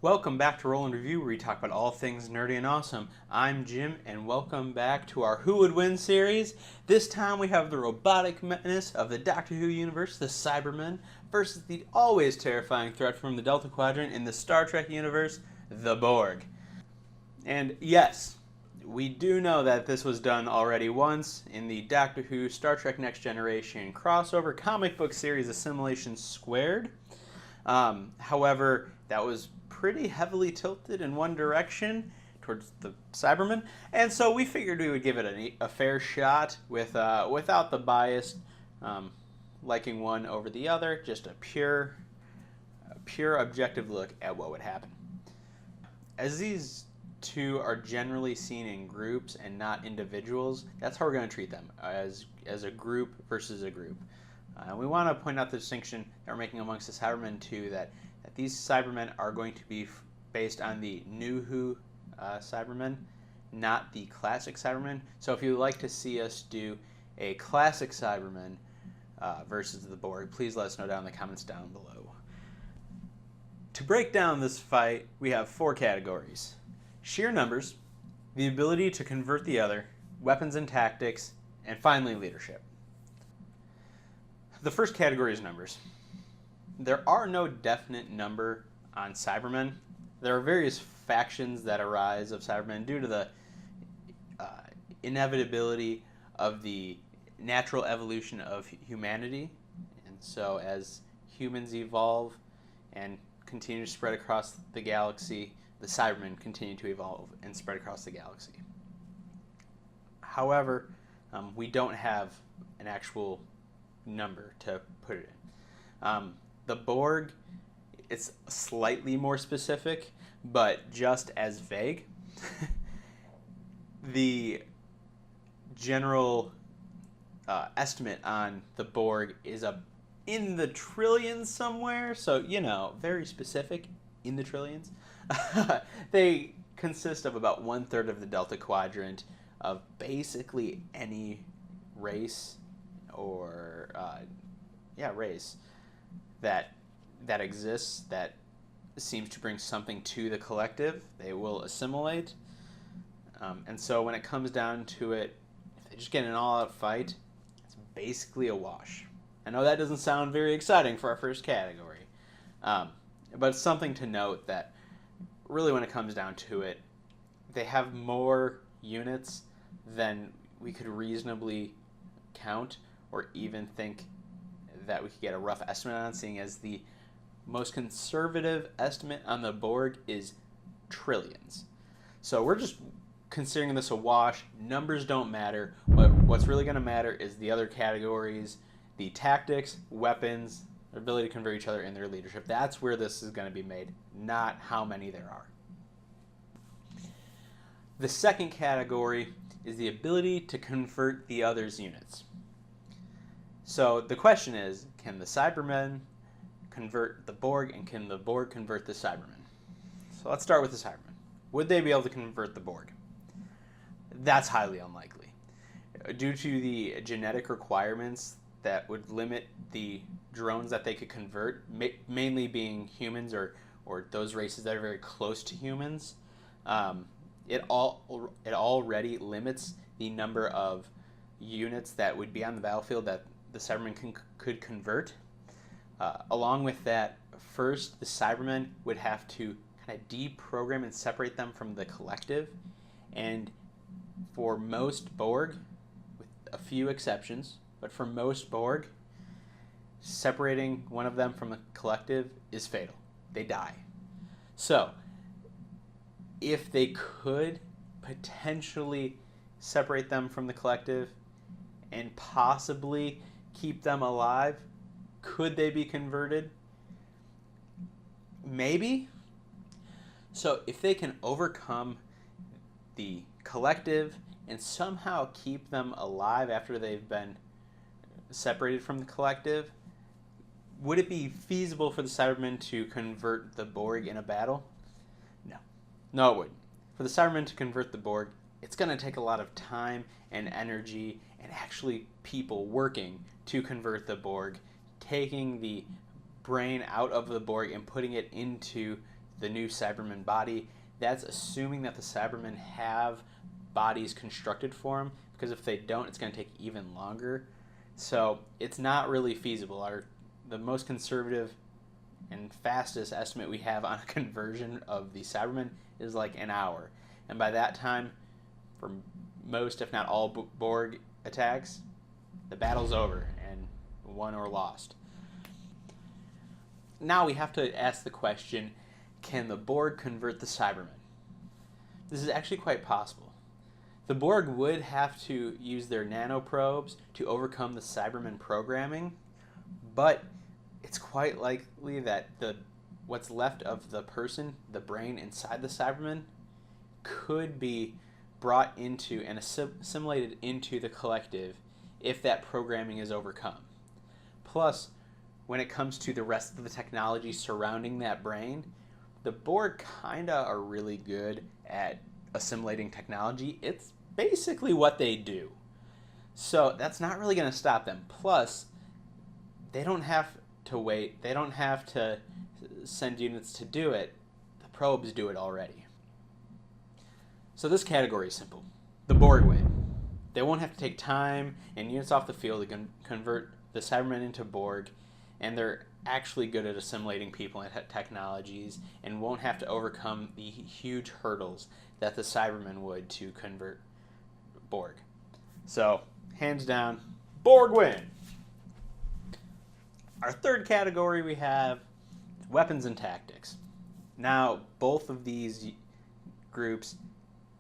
Welcome back to Roll and Review, where we talk about all things nerdy and awesome. I'm Jim, and welcome back to our Who Would Win series. This time we have the robotic menace of the Doctor Who universe, the Cybermen, versus the always terrifying threat from the Delta Quadrant in the Star Trek universe, the Borg. And yes, we do know that this was done already once in the Doctor Who Star Trek Next Generation crossover comic book series Assimilation Squared. However, that was pretty heavily tilted in one direction towards the Cybermen, and so we figured we would give it a fair shot without the bias, liking one over the other, just a pure objective look at what would happen. As these two are generally seen in groups and not individuals, that's how we're going to treat them, as a group versus a group. We want to point out the distinction that we're making amongst the Cybermen too, that these Cybermen are going to be based on the New Who Cybermen, not the classic Cybermen. So if you'd like to see us do a classic Cybermen versus the Borg, please let us know down in the comments down below. To break down this fight, we have four categories: sheer numbers, the ability to convert the other, weapons and tactics, and finally leadership. The first category is numbers. There are no definite number on Cybermen. There are various factions that arise of Cybermen due to the inevitability of the natural evolution of humanity. And so as humans evolve and continue to spread across the galaxy, the Cybermen continue to evolve and spread across the galaxy. However, we don't have an actual number to put it in. The Borg, it's slightly more specific, but just as vague. The general estimate on the Borg is in the trillions somewhere, so, very specific, in the trillions. They consist of about 1/3 of the Delta Quadrant, of basically any race or race that exists, that seems to bring something to the collective. They will assimilate, and so when it comes down to it, if they just get an all-out fight, it's basically a wash. I know that doesn't sound very exciting for our first category, but it's something to note that really when it comes down to it, they have more units than we could reasonably count or even think that we could get a rough estimate on, seeing as the most conservative estimate on the Borg is trillions. So we're just considering this a wash. Numbers don't matter. What's really going to matter is the other categories, the tactics, weapons, their ability to convert each other, and their leadership. That's where this is going to be made, not how many there are. The second category is the ability to convert the other's units. So the question is, can the Cybermen convert the Borg, and can the Borg convert the Cybermen? So let's start with the Cybermen. Would they be able to convert the Borg? That's highly unlikely. Due to the genetic requirements that would limit the drones that they could convert, mainly being humans or those races that are very close to humans, it already limits the number of units that would be on the battlefield that the Cybermen could convert. Along with that, first the Cybermen would have to kind of deprogram and separate them from the collective, and for most Borg, with a few exceptions, but for most Borg, separating one of them from the collective is fatal. They die. So if they could potentially separate them from the collective and possibly keep them alive, could they be converted? Maybe. So if they can overcome the collective and somehow keep them alive after they've been separated from the collective, would it be feasible for the Cybermen to convert the Borg in a battle? No. No, it wouldn't. For the Cybermen to convert the Borg, it's going to take a lot of time and energy and actually people working to convert the Borg, taking the brain out of the Borg and putting it into the new Cyberman body, that's assuming that the Cybermen have bodies constructed for them, because if they don't, it's going to take even longer. So it's not really feasible. The most conservative and fastest estimate we have on a conversion of the Cybermen is like an hour. And by that time, for most, if not all, Borg attacks, the battle's over and won or lost. Now we have to ask the question, can the Borg convert the Cybermen? This is actually quite possible. The Borg would have to use their nanoprobes to overcome the Cybermen programming, but it's quite likely that what's left of the person, the brain inside the Cybermen, could be brought into and assimilated into the collective if that programming is overcome. Plus, when it comes to the rest of the technology surrounding that brain, the Borg kinda are really good at assimilating technology. It's basically what they do. So that's not really going to stop them. Plus, they don't have to wait. They don't have to send units to do it. The probes do it already. So this category is simple. The Borg win. They won't have to take time and units off the field to convert the Cybermen into Borg, and they're actually good at assimilating people and technologies and won't have to overcome the huge hurdles that the Cybermen would to convert Borg. So, hands down, Borg win! Our third category we have weapons and tactics. Now, both of these groups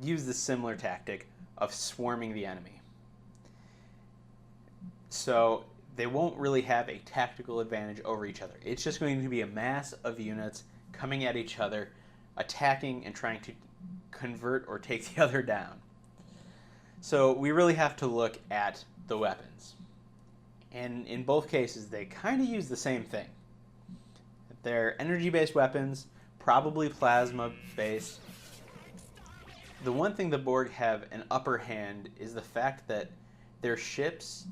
use the similar tactic of swarming the enemy. So, they won't really have a tactical advantage over each other. It's just going to be a mass of units coming at each other, attacking and trying to convert or take the other down. So we really have to look at the weapons. And in both cases, they kind of use the same thing. They're energy-based weapons, probably plasma-based. The one thing the Borg have an upper hand is the fact that their ships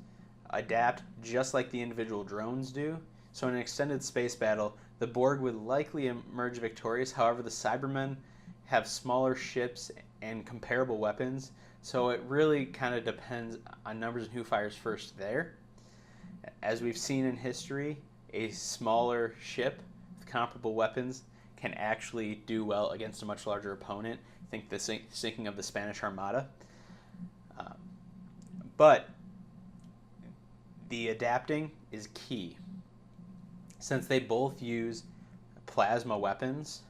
adapt just like the individual drones do. So in an extended space battle, the Borg would likely emerge victorious. However, the Cybermen have smaller ships and comparable weapons, so it really kind of depends on numbers and who fires first there. As we've seen in history, a smaller ship with comparable weapons can actually do well against a much larger opponent. Think the sinking of the Spanish Armada. But the adapting is key. Since they both use plasma weapons,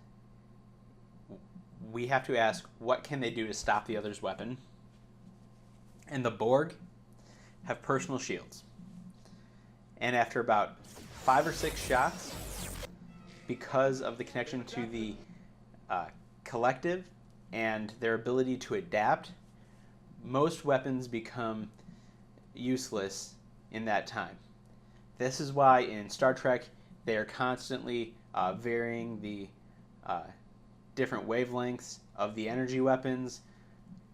we have to ask, what can they do to stop the other's weapon? And the Borg have personal shields. And after about 5 or 6 shots, because of the connection to the collective and their ability to adapt, most weapons become useless in that time. This is why in Star Trek they are constantly varying the different wavelengths of the energy weapons,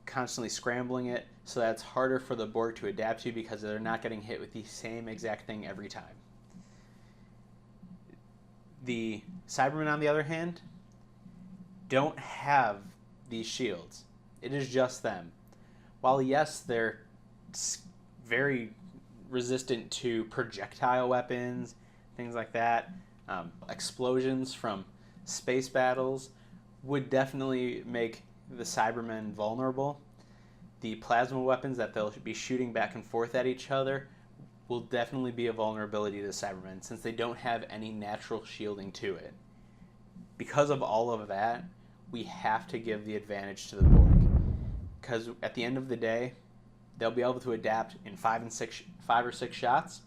constantly scrambling it, so that it's harder for the Borg to adapt to because they're not getting hit with the same exact thing every time. The Cybermen, on the other hand, don't have these shields. It is just them. While yes, they're very resistant to projectile weapons, things like that, explosions from space battles would definitely make the Cybermen vulnerable. The plasma weapons that they'll be shooting back and forth at each other will definitely be a vulnerability to the Cybermen, since they don't have any natural shielding to it. Because of all of that, we have to give the advantage to the Borg, because at the end of the day, they'll be able to adapt in 5 or 6 shots,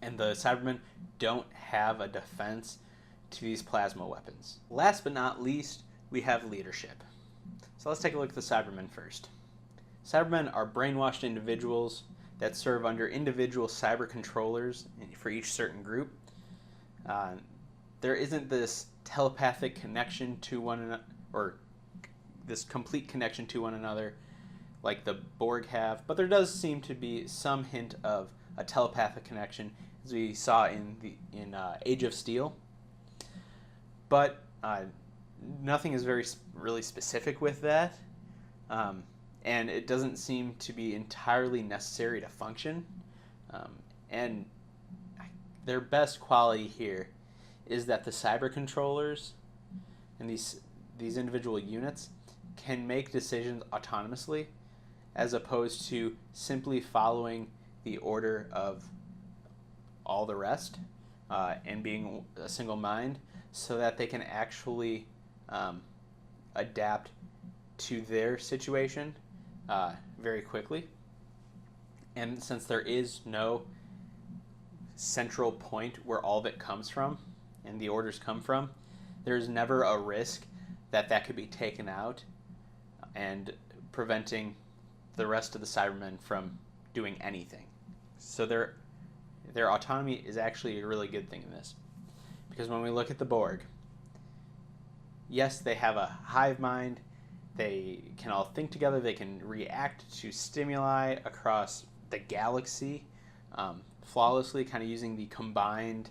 and the Cybermen don't have a defense to these plasma weapons. Last but not least, we have leadership. So let's take a look at the Cybermen first. Cybermen are brainwashed individuals that serve under individual cyber controllers for each certain group. There isn't this telepathic connection to one another, or this complete connection to one another like the Borg have, but there does seem to be some hint of a telepathic connection, as we saw in Age of Steel. But Uh, Nothing is really specific with that, and it doesn't seem to be entirely necessary to function. And their best quality here is that the cyber controllers and these individual units can make decisions autonomously, as opposed to simply following the order of all the rest and being a single mind, so that they can actually adapt to their situation very quickly. And since there is no central point where all of it comes from and the orders come from, there's never a risk that could be taken out and preventing the rest of the Cybermen from doing anything. So their autonomy is actually a really good thing in this. Because when we look at the Borg, yes, they have a hive mind, they can all think together, they can react to stimuli across the galaxy flawlessly, kind of using the combined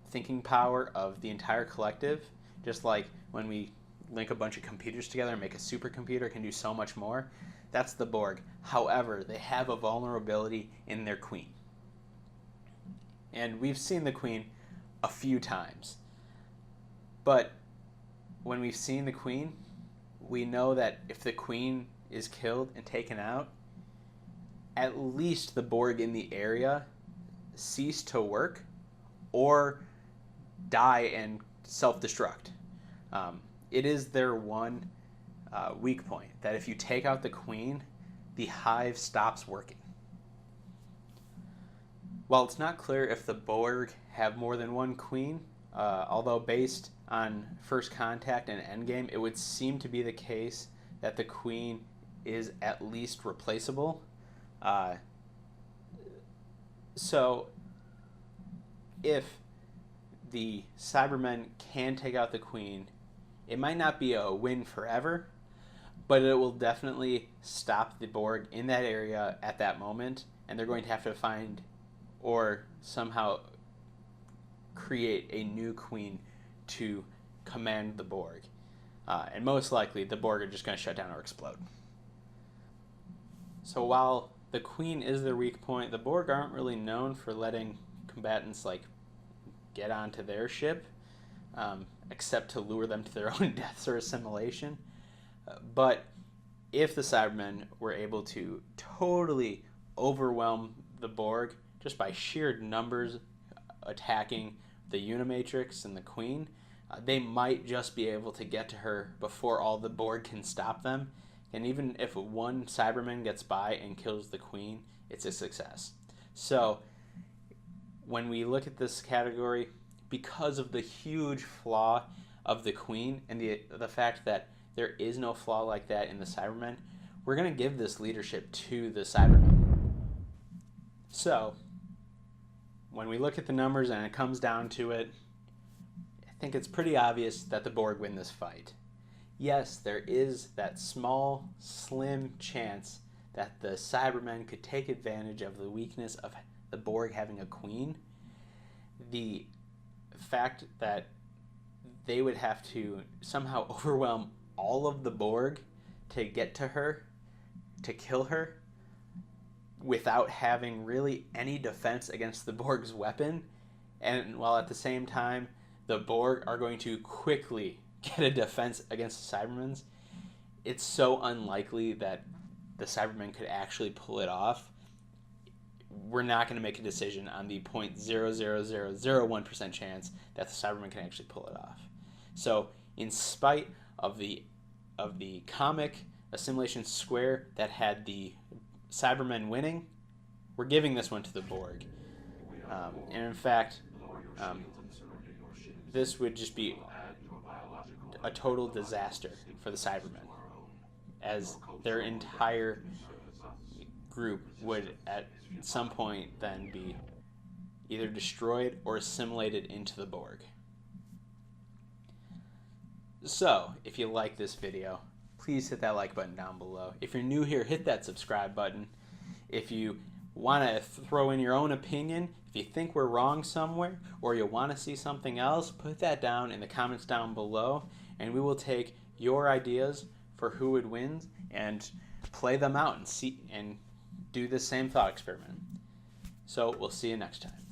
thinking power of the entire collective. Just like when we link a bunch of computers together and make a supercomputer, can do so much more. That's the Borg. However, they have a vulnerability in their queen. And we've seen the queen a few times. But when we've seen the queen, we know that if the queen is killed and taken out, at least the Borg in the area cease to work or die and self-destruct. It is their one weak point, that if you take out the queen, the hive stops working. While it's not clear if the Borg have more than one queen, although based on First Contact and Endgame, it would seem to be the case that the queen is at least replaceable. So if the Cybermen can take out the queen, it might not be a win forever, but it will definitely stop the Borg in that area at that moment, and they're going to have to find or somehow create a new queen to command the Borg. And most likely, the Borg are just going to shut down or explode. So while the queen is their weak point, the Borg aren't really known for letting combatants get onto their ship, except to lure them to their own deaths or assimilation. But if the Cybermen were able to totally overwhelm the Borg just by sheer numbers attacking the Unimatrix and the Queen, they might just be able to get to her before all the Borg can stop them. And even if one Cyberman gets by and kills the Queen, it's a success. So when we look at this category, because of the huge flaw of the Queen and the fact that there is no flaw like that in the Cybermen, we're going to give this leadership to the Cybermen. So when we look at the numbers and it comes down to it, I think it's pretty obvious that the Borg win this fight. Yes, there is that small, slim chance that the Cybermen could take advantage of the weakness of the Borg having a queen. The fact that they would have to somehow overwhelm all of the Borg to get to her, to kill her, without having really any defense against the Borg's weapon, and while at the same time the Borg are going to quickly get a defense against the Cybermen, it's so unlikely that the Cybermen could actually pull it off. We're not going to make a decision on the 0.00001% chance that the Cybermen can actually pull it off. So in spite of the comic Assimilation Square that had the Cybermen winning, we're giving this one to the Borg. And in fact, this would just be a total disaster for the Cybermen, as their entire group would at some point then be either destroyed or assimilated into the Borg. So, if you like this video, please hit that like button down below. If you're new here, hit that subscribe button. If you want to throw in your own opinion, if you think we're wrong somewhere or you want to see something else, put that down in the comments down below, and we will take your ideas for who would win and play them out and see and do the same thought experiment. So we'll see you next time.